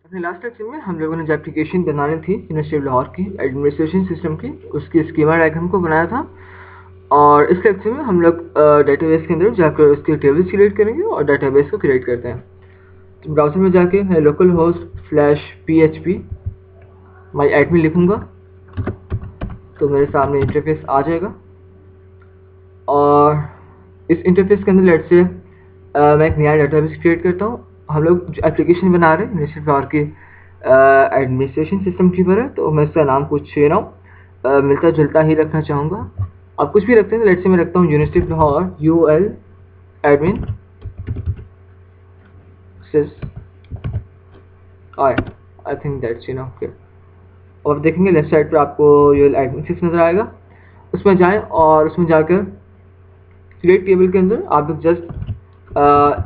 अपने last lecture में हम लोगों ने जो एप्लीकेशन बनानी थी यूनिवर्सिटी ऑफ लाहौर की एडमिनिस्ट्रेशन सिस्टम की, उसकी स्कीमा डायग्राम को बनाया था। और इस लेक्चर में हम लोग डेटाबेस के अंदर जाकर उसके टेबल्स क्रिएट करेंगे और डेटाबेस को क्रिएट करते हैं। तो ब्राउज़र में जाके मैं लोकल होस्ट /php माई एडमिन लिखूंगा तो मेरे सामने इंटरफेस आ जाएगा। और इस इंटरफेस के अंदर लेट्स से मैं एक नया डेटाबेस क्रिएट करता हूँ। हम लोग जो एप्लीकेशन बना रहे हैं यूनिवर्सिटी ऑफ लाहौर की एडमिनिस्ट्रेशन सिस्टम की पर है, तो मैं इसका नाम कुछ मिलता जुलता ही रखना चाहूँगा। आप कुछ भी रखते हैं, लेट्स से मैं रखता हूँ university of Lahore UL admin sis I think that's okay. और आप देखेंगे लेफ्ट साइड पर आपको UL एडमिन सिस नज़र आएगा। उसमें जाएं और उसमें जाकर क्रिएट टेबल के अंदर आप लोग जस्ट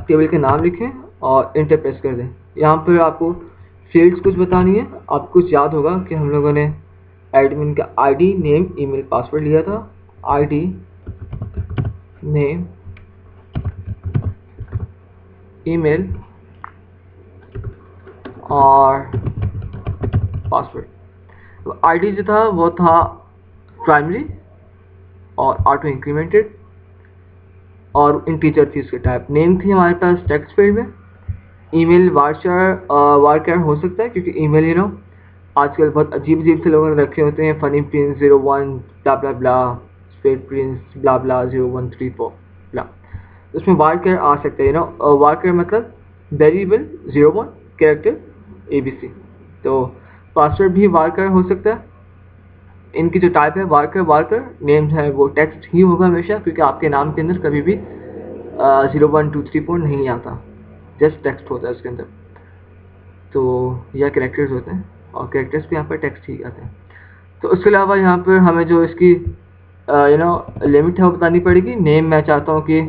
टेबल के नाम लिखें और इंटर प्रेस कर दें। यहाँ पर आपको फील्ड्स कुछ बतानी है। आपको कुछ याद होगा कि हम लोगों ने एडमिन का ID, नेम, ईमेल, पासवर्ड लिया था। ID, नेम, ईमेल और पासवर्ड। तो ID जो था वो था प्राइमरी और ऑटो इंक्रीमेंटेड और इंटीजर थी उसके टाइप। नेम थी हमारे पास टेक्स्ट फील्ड में। ईमेल वारचार हो सकता है क्योंकि ईमेल आजकल बहुत अजीब से लोगों ने रखे होते हैं, फनी प्रिंस 01 ब्ला ब्ला ब्ला, स्पेड प्रिंस ब्ला ब्ला 0134 ब्ला। उसमें वारचार आ सकता है वारचार मतलब वेरिएबल 01 कैरेक्टर ABC। तो पासवर्ड भी वारचार हो सकता है। इनकी जो टाइप है वारकर नेम है वो टेक्स्ट ही होगा हमेशा, क्योंकि आपके नाम के अंदर कभी भी 01234 नहीं आता, जस्ट टेक्स्ट होता है उसके अंदर। तो यह कैरेक्टर्स होते हैं और कैरेक्टर्स भी यहाँ पर टेक्स्ट ही आते हैं। तो उसके अलावा यहाँ पर हमें जो इसकी लिमिट है वो बतानी पड़ेगी। नेम मैं चाहता हूँ कि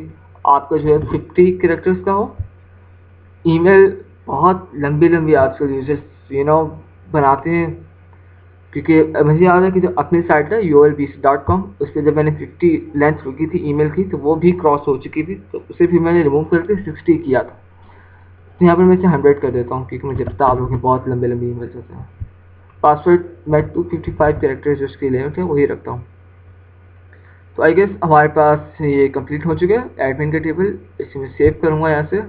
आपका जो है 50 कैरेक्टर्स का हो। ईमेल बहुत लंबी आजकल यूजर्स बनाते हैं, क्योंकि मुझे याद है कि जो अपनी साइट है ulbc.com, उस पर जब मैंने 50 लेंथ रखी थी ईमेल की तो वो भी क्रॉस हो चुकी थी, तो उसे भी मैंने रिमूव करके 60 किया था। तो यहाँ पर मैं इसे 100 कर देता हूँ क्योंकि मुझे पता आप लोगों के बहुत लंबे ईमेल्स होते हैं। पासवर्ड मैं 255 कैरेक्टर्स उसके लिमिट है वही रखता हूँ। तो आई गेस हमारे पास ये कंप्लीट हो चुका है एडमिन का टेबल। इसे मैं सेव करूँगा यहाँ से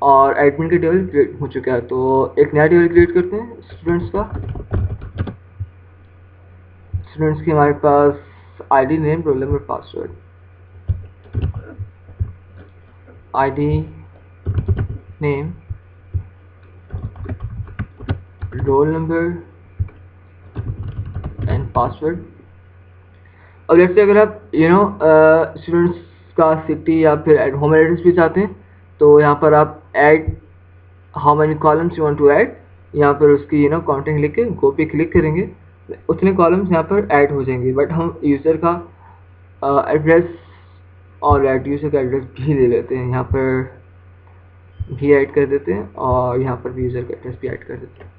और एडमिन का टेबल क्रिएट हो चुका है। तो एक नया टेबल क्रिएट करते हैं स्टूडेंट्स का। स्टूडेंट्स की हमारे पास ID, name, roll number, password. ID, name, roll number and password. अब जैसे अगर आप स्टूडेंट्स का सिटी या फिर होम एड्रेस भी चाहते हैं तो यहाँ पर आप add how many columns you want to add, यहाँ पर उसकी काउंटिंग लिख के गो पे क्लिक करेंगे, उतने कॉलम्स यहाँ पर ऐड हो जाएंगे। बट हम यूज़र का एड्रेस और यूज़र का एड्रेस भी ले लेते हैं, यहाँ पर भी ऐड कर देते हैं और यहाँ पर भी यूज़र का एड्रेस भी ऐड कर देते हैं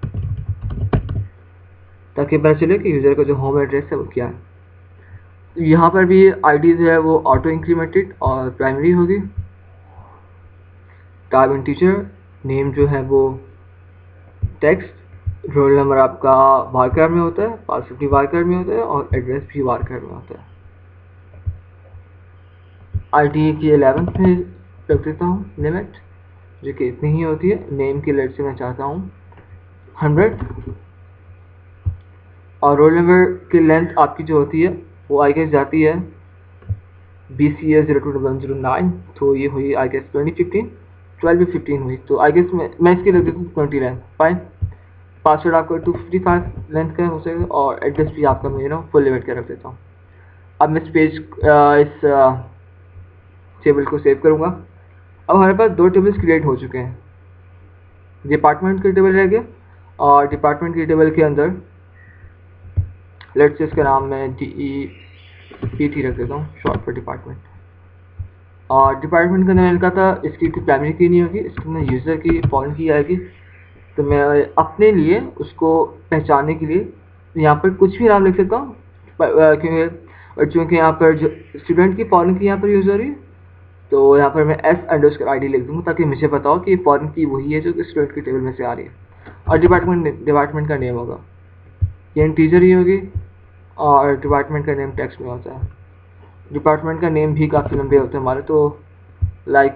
ताकि पता चले कि यूज़र का जो होम एड्रेस है वो क्या है। यहाँ पर भी ID जो है वो ऑटो इंक्रीमेंटेड और प्राइमरी होगी। टाइप इंटीजर, नेम जो है वो टेक्स्ट, रोल नंबर आपका वारकर में होता है, पासवर्ड भी वारकर में होता है और एड्रेस भी वारकर में होता है। ID की 11th में रख देता हूँ लिमिट, जो कि इतनी ही होती है। नेम की लेट से मैं चाहता हूँ 100 और रोल नंबर की लेंथ आपकी जो होती है वो आई गेस जाती है BCA 021109, तो ये हुई आई गेस 2015, 12 हुई। तो आई गेस मैं इसकी रख देता हूँ 20 लेंथ, फाइन। पासवर्ड आपका 255 लेंथ का हो सकेगा और एड्रेस भी आपका मैं फुल लिमिट का रख देता हूँ। अब मैं इस टेबल को सेव करूँगा। अब हमारे पास दो टेबल्स क्रिएट हो चुके हैं। डिपार्टमेंट के टेबल रह गया और डिपार्टमेंट के टेबल के अंदर लेट्स से इसका नाम मैं DEPT रख देता हूँ, शॉर्ट फॉर डिपार्टमेंट। और डिपार्टमेंट का नाम लिखा था, इसकी कोई प्राइमरी की नहीं होगी, इसके अंदर यूज़र की फॉरेन की आएगी। तो मैं अपने लिए उसको पहचानने के लिए यहाँ पर कुछ भी नाम लिख सकता हूँ, क्योंकि यहाँ पर जो स्टूडेंट की फॉरेन की यहाँ पर यूज़ हो रही है, तो यहाँ पर मैं S_ID लिख दूँगा ताकि मुझे पता हो कि फॉरेन की वही है जो स्टूडेंट की टेबल में से आ रही है। और डिपार्टमेंट का नेम होगा, ये इंटीजर ही होगी और डिपार्टमेंट का नेम टेक्स्ट में होता है। डिपार्टमेंट का नेम भी काफ़ी लंबे होते हैं हमारे, तो like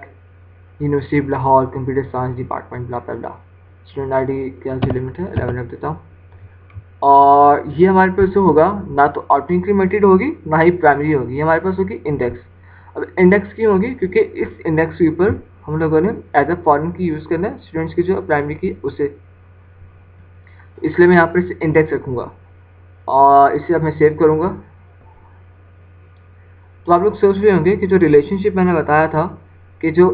university of Lahore computer science department blah blah blah. Student ID क्या जो लिमिट है 11 रख देता हूँ। और ये हमारे पास जो होगा ना तो ऑटो इंक्रीमेंटेड होगी ना ही प्राइमरी होगी, ये हमारे पास होगी इंडेक्स। अब इंडेक्स क्यों होगी? क्योंकि इस इंडेक्स के ऊपर हम लोगों ने एज अ फॉरेन की यूज़ करना है स्टूडेंट्स की जो प्राइमरी की उसे, इसलिए मैं यहाँ पर इसे इंडेक्स रखूँगा और इसे अब मैं सेव करूँगा। तो आप लोग सोच रहे होंगे कि जो रिलेशनशिप मैंने बताया था कि जो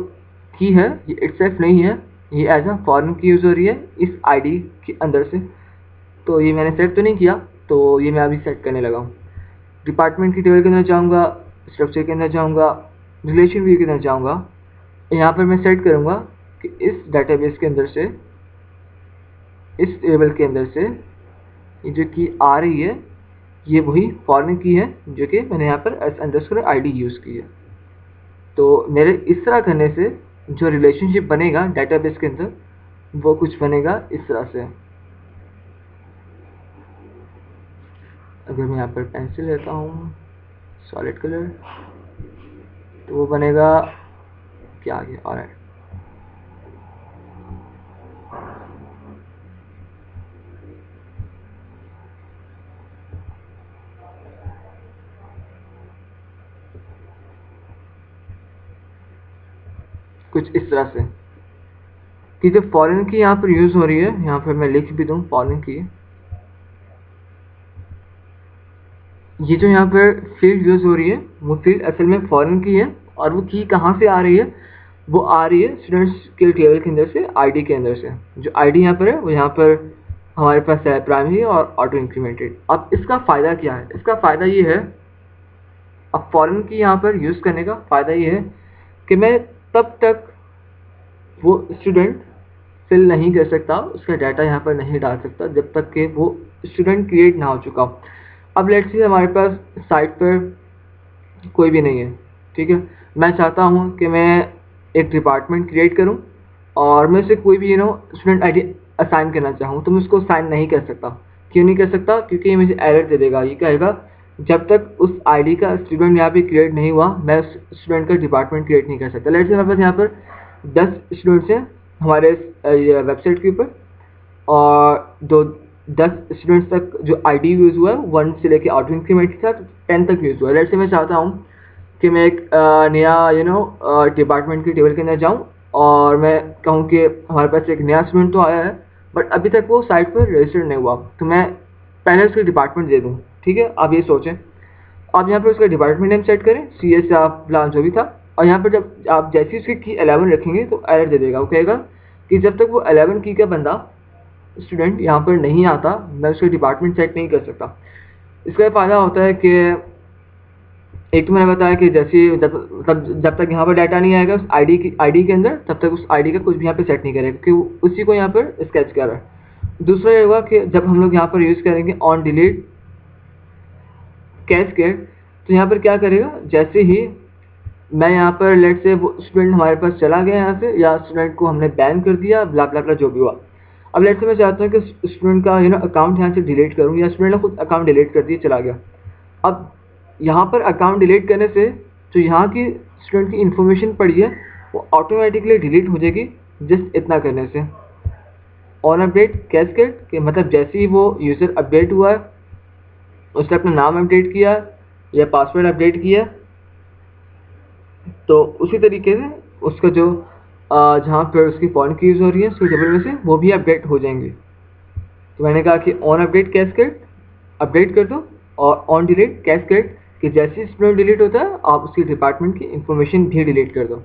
की है ये इटसेल्फ नहीं है, ये एज अ फॉरेन की यूज़ हो रही है इस आईडी के अंदर से। तो ये मैंने सेट तो नहीं किया, तो ये मैं अभी सेट करने लगा हूँ। डिपार्टमेंट की टेबल के अंदर जाऊँगा, स्ट्रक्चर के अंदर जाऊँगा, रिलेशन व्यू के अंदर जाऊँगा, यहाँ पर मैं सेट करूँगा कि इस डाटाबेस के अंदर से, इस टेबल के अंदर से ये जो की आ रही है ये वही फॉरेन की है जो कि मैंने यहाँ पर s_id यूज़ की है। तो मेरे इस तरह करने से जो रिलेशनशिप बनेगा डाटाबेस के अंदर वो कुछ बनेगा इस तरह से। अगर मैं यहाँ पर पेंसिल लेता हूँ सॉलिड कलर तो वो बनेगा क्या आगे ऑलराइट। कुछ इस तरह से कि जो फॉरेन की यहाँ पर यूज़ हो रही है, यहाँ पर मैं लिख भी दूँ फॉरेन की, ये जो यहाँ पर फील्ड यूज़ हो रही है वो फील्ड असल में फॉरेन की है और वो की कहाँ से आ रही है? वो आ रही है स्टूडेंट्स के टेबल के अंदर से, आईडी के अंदर से। जो आईडी यहाँ पर है वो यहाँ पर हमारे पास है प्राइमरी और ऑटो इंक्रीमेंटेड। अब इसका फ़ायदा क्या है? इसका फ़ायदा ये है, अब फॉरेन की यहाँ पर यूज़ करने का फ़ायदा ये है कि मैं तब तक वो स्टूडेंट फिल नहीं कर सकता, उसका डाटा यहाँ पर नहीं डाल सकता जब तक कि वो स्टूडेंट क्रिएट ना हो चुका। अब लेट्स से हमारे पास साइट पर कोई भी नहीं है, ठीक है, मैं चाहता हूँ कि मैं एक डिपार्टमेंट क्रिएट करूँ और मैं उसे कोई भी स्टूडेंट आईडी असाइन करना चाहूँ तो मैं उसको असाइन नहीं कर सकता। क्यों नहीं कर सकता? क्योंकि ये मुझे एरर दे देगा, ये कहेगा जब तक उस आईडी का स्टूडेंट यहाँ पे क्रिएट नहीं हुआ मैं उस स्टूडेंट का डिपार्टमेंट क्रिएट नहीं कर सकता। लेट्स से हमारे पास यहाँ पर 10 स्टूडेंट्स हैं हमारे वेबसाइट के ऊपर और 10 स्टूडेंट्स तक जो आईडी यूज़ हुआ है 1 से लेके ऑटो इंक्रीमेंट के साथ 10 तक यूज़ हुआ है। लेट्स से मैं चाहता हूँ कि मैं एक नया डिपार्टमेंट की टेबल के अंदर जाऊँ और मैं कहूँ कि हमारे पास एक नया स्टूडेंट तो आया है बट अभी तक वो साइट पर रजिस्टर्ड नहीं हुआ, तो मैं पहले उसके डिपार्टमेंट दे दूँ। ठीक है, आप ये सोचें, आप यहाँ पर उसका डिपार्टमेंट नेम सेट करें, CS या प्लान जो भी था, और यहाँ पर जब आप जैसे ही उसकी की 11 रखेंगे तो एरर दे देगा। वो कहेगा कि जब तक वो 11 की का बंदा स्टूडेंट यहाँ पर नहीं आता मैं उसका डिपार्टमेंट सेट नहीं कर सकता। इसका फ़ायदा होता है कि एक तो मैंने बताया कि जैसे जब तक यहाँ पर डाटा नहीं आएगा उस आईडी के अंदर तब तक उस आईडी का कुछ भी यहाँ पे सेट नहीं करेगा क्योंकि उसी को यहाँ पर स्केच कर रहा है। दूसरा ये होगा कि जब हम लोग यहाँ पर यूज़ करेंगे ऑन डिलीट कैस्केड तो यहाँ पर क्या करेगा, जैसे ही मैं यहाँ पर लेट से वो स्टूडेंट हमारे पास चला गया यहाँ से या स्टूडेंट को हमने बैन कर दिया ब्ला ब्ला ब्ला जो भी हुआ, अब लेट से मैं चाहता हूँ कि स्टूडेंट का अकाउंट यहाँ से डिलीट करूँ या स्टूडेंट ने खुद अकाउंट डिलीट कर दिया चला गया। अब यहाँ पर अकाउंट डिलीट करने से जो यहाँ की स्टूडेंट की इन्फॉर्मेशन पड़ी है वो ऑटोमेटिकली डिलीट हो जाएगी जस्ट इतना करने से। ऑन अपडेट कैस्केड के मतलब जैसे ही वो यूज़र अपडेट हुआ है उसने अपना नाम अपडेट किया या पासवर्ड अपडेट किया तो उसी तरीके से उसका जो जहाँ पर उसकी फॉरेन की यूज़ हो रही है उसके टेबल में से वो भी अपडेट हो जाएंगे। तो मैंने कहा कि ऑन अपडेट कैस्केड अपडेट कर दो और ऑन डिलीट कैस्केड कि जैसे ही स्टूडेंट डिलीट होता है आप उसकी डिपार्टमेंट की इंफॉर्मेशन भी डिलीट कर दो।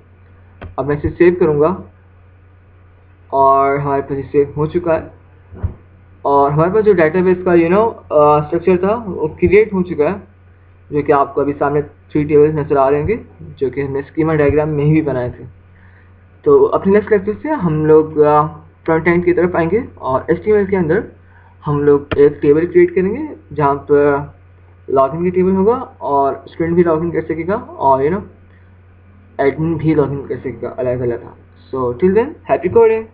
अब मैं इसे सेव करूँगा और हमारे पास सेव हो चुका है और हमारे पास जो डाटाबेस का स्ट्रक्चर था वो क्रिएट हो चुका है जो कि आपको अभी सामने 3 टेबल्स नज़र आ रहे होंगे जो कि हमने स्कीमा डायग्राम में ही बनाए थे। तो अपने नेक्स्ट लेक्चर से हम लोग फ्रंट एंड की तरफ आएंगे और HTML के अंदर हम लोग एक टेबल क्रिएट करेंगे जहाँ पर लॉगिन की टेबल होगा और स्टूडेंट भी लॉगिन कर सकेगा और एडमिन भी लॉगिन कर सकेगा अलग अलग। So till than happy coding.